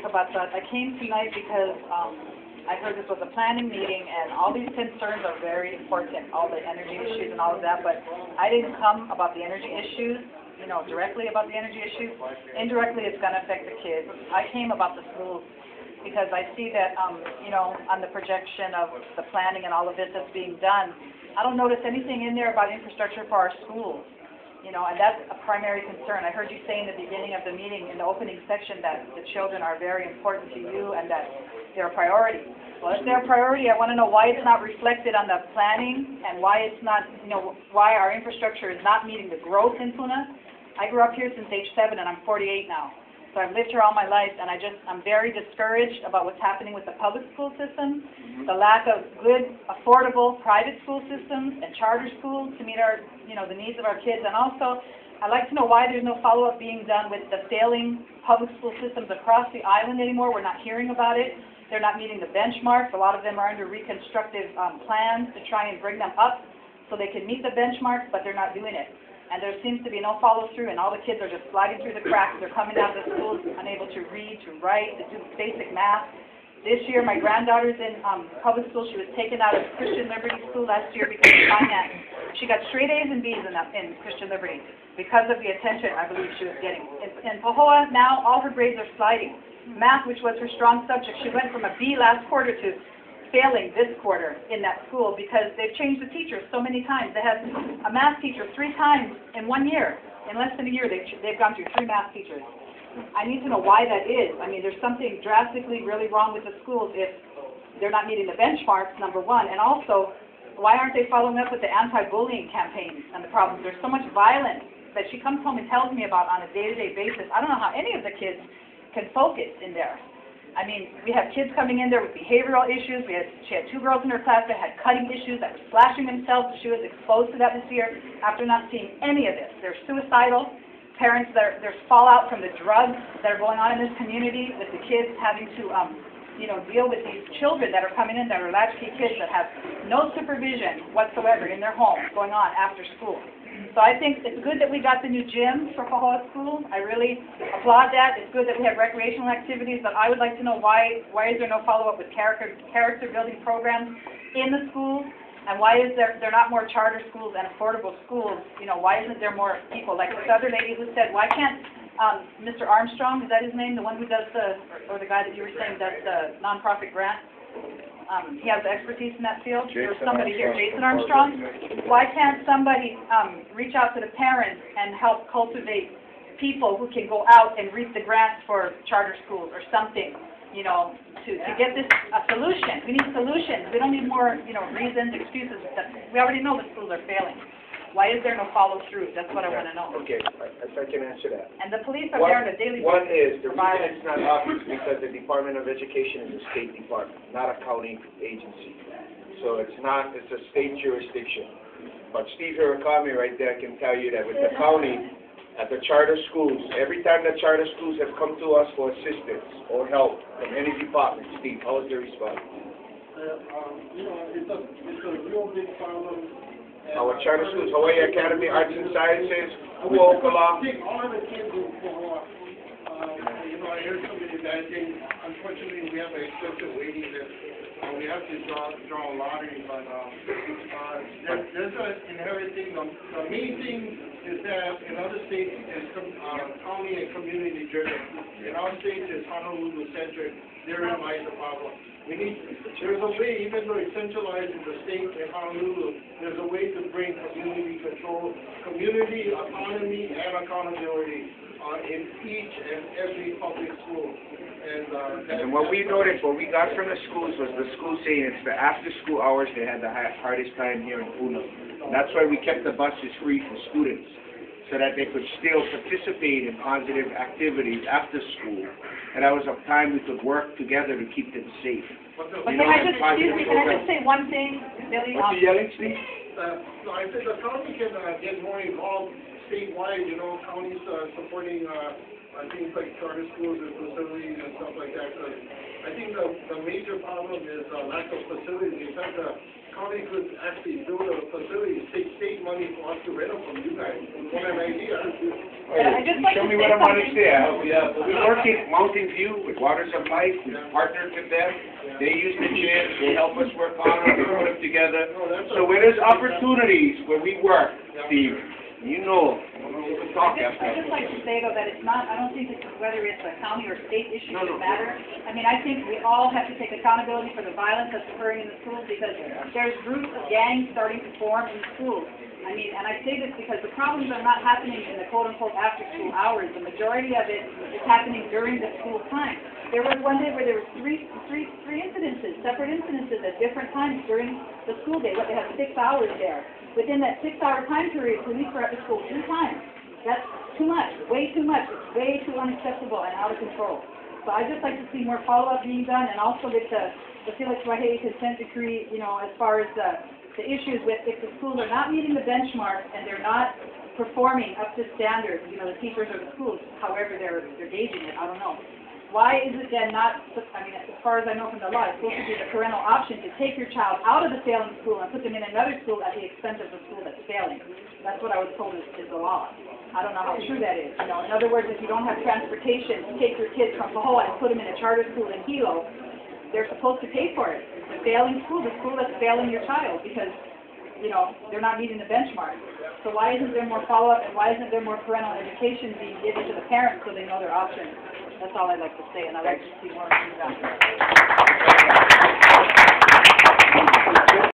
about that. I came tonight because I heard this was a planning meeting, and all these concerns are very important, all the energy issues and all of that, but I didn't come about the energy issues, you know, directly about the energy issues. Indirectly, it's going to affect the kids. I came about the schools because I see that, you know, on the projection of the planning and all of this that's being done, I don't notice anything in there about infrastructure for our schools. You know, and that's a primary concern. I heard you say in the beginning of the meeting, in the opening section, that the children are very important to you and that they're a priority. Well, if they're a priority, I want to know why it's not reflected on the planning and why it's not, you know, why our infrastructure is not meeting the growth in Puna. I grew up here since age 7, and I'm 48 now. So I've lived here all my life, and I'm very discouraged about what's happening with the public school system, the lack of good, affordable private school systems and charter schools to meet our, you know, the needs of our kids. And also, I'd like to know why there's no follow-up being done with the failing public school systems across the island anymore. We're not hearing about it. They're not meeting the benchmarks. A lot of them are under reconstructive plans to try and bring them up so they can meet the benchmarks, but they're not doing it. And there seems to be no follow-through, and all the kids are just sliding through the cracks. They're coming out of the schools unable to read, to write, to do basic math. This year, my granddaughter's in public school. She was taken out of Christian Liberty School last year because of finance. She got straight A's and B's in Christian Liberty because of the attention I believe she was getting. In Pahoa, now all her grades are sliding. Math, which was her strong subject, she went from a B last quarter to failing this quarter in that school because they've changed the teachers so many times. They had a math teacher 3 times in 1 year. In less than a year, they've gone through 3 math teachers. I need to know why that is. I mean, there's something drastically really wrong with the schools if they're not meeting the benchmarks, number one. And also, why aren't they following up with the anti-bullying campaigns and the problems? There's so much violence that she comes home and tells me about on a day-to-day basis. I don't know how any of the kids can focus in there. I mean, we have kids coming in there with behavioral issues. She had 2 girls in her class that had cutting issues, that were slashing themselves. She was exposed to that this year after not seeing any of this. They're suicidal. Parents, there's fallout from the drugs that are going on in this community with the kids having to, you know, deal with these children that are coming in that are latchkey kids that have no supervision whatsoever in their home going on after school. So I think it's good that we got the new gym for Pahoa School. I really applaud that. It's good that we have recreational activities, but I would like to know why is there no follow-up with character building programs in the schools, and why is there not more charter schools and affordable schools? You know, why isn't there more people like this other lady who said, why can't Mr. Armstrong, is that his name, the one who does or the guy that you were saying does the nonprofit grant? He has the expertise in that field. There's somebody here, Jason Armstrong. Why can't somebody reach out to the parents and help cultivate people who can go out and reap the grants for charter schools or something, you know, to get this a solution. We need solutions. We don't need more, you know, reasons, excuses. We already know the schools are failing. Why is there no follow-through? That's what I want to know. Okay, if I can answer that. And the police are there on a daily basis. One is, the reason it's not up is because the Department of Education is a state department, not a county agency. So it's a state jurisdiction. But Steve Hirakami right there can tell you that with the county, at the charter schools, every time the charter schools have come to us for assistance or help from any department, Steve, how is their response? You know, it's a real big problem. Our charter schools, Hawaii Academy, Arts and Sciences, Kuokala. Take all the kids in Pahoa. You know, I heard somebody that saying, unfortunately, we have an extensive waiting list. We have to draw a lottery, but there's an inherent thing. The main thing is that in other states, it's county and community driven. In our state, it's Honolulu-centric. Therein lies the problem. There's a way, even though it's centralized in the state in Honolulu, there's a way to bring community control, community autonomy, and accountability in each and every public school. And what we noticed, what we got from the schools was the school saying it's the after-school hours they had the hardest time here in Puna. That's why we kept the buses free for students, so that they could still participate in positive activities after school. And that was a time we could work together to keep them safe. But can I just say one thing, Billy? What's you yelling, Steve? No, I said the county can get more involved statewide, you know, counties supporting things like charter schools and facilities and stuff like that. I think the major problem is lack of facilities. In fact, the county could actually build a facility, take state money for us to rent them from you guys. What an idea. I just like Show to me say where the money's something. there. We're working Mountain View with Water Supply, we partnered with them. They use the gym, they help us work on it, we put them together. So where there's opportunities where we work, Steve, you know, we'll talk I after. just like to say though that it's not, I don't think it's whether it's a county or state issue that matter. I mean, I think we all have to take accountability for the violence that's occurring in the schools because there's groups of gangs starting to form in the schools. I mean, and I say this because the problems are not happening in the quote-unquote after-school hours. The majority of it is happening during the school time. There was one day where there were three incidences, separate incidences at different times during the school day. What, they had 6 hours there. Within that 6-hour time period, police were at the school 2 times. That's too much, way too much. It's way too unacceptable and out of control. So I'd just like to see more follow-up being done, and also with the Felix Wahey consent decree, you know, as far as the issues with if the schools are not meeting the benchmark and they're not performing up to standards, you know, the teachers or the schools, however they're gauging it, I don't know. Why is it then not, I mean, as far as I know from the law, it's supposed to be the parental option to take your child out of the failing school and put them in another school at the expense of the school that's failing. That's what I was told is the law. I don't know how true that is. You know, in other words, if you don't have transportation to take your kids from Pahoa and put them in a charter school in Hilo, they're supposed to pay for it. The failing school, the school that's failing your child, because, you know, they're not meeting the benchmark. So why isn't there more follow-up and why isn't there more parental education being given to the parents so they know their options? That's all I'd like to say, and I'd like to see more of you done.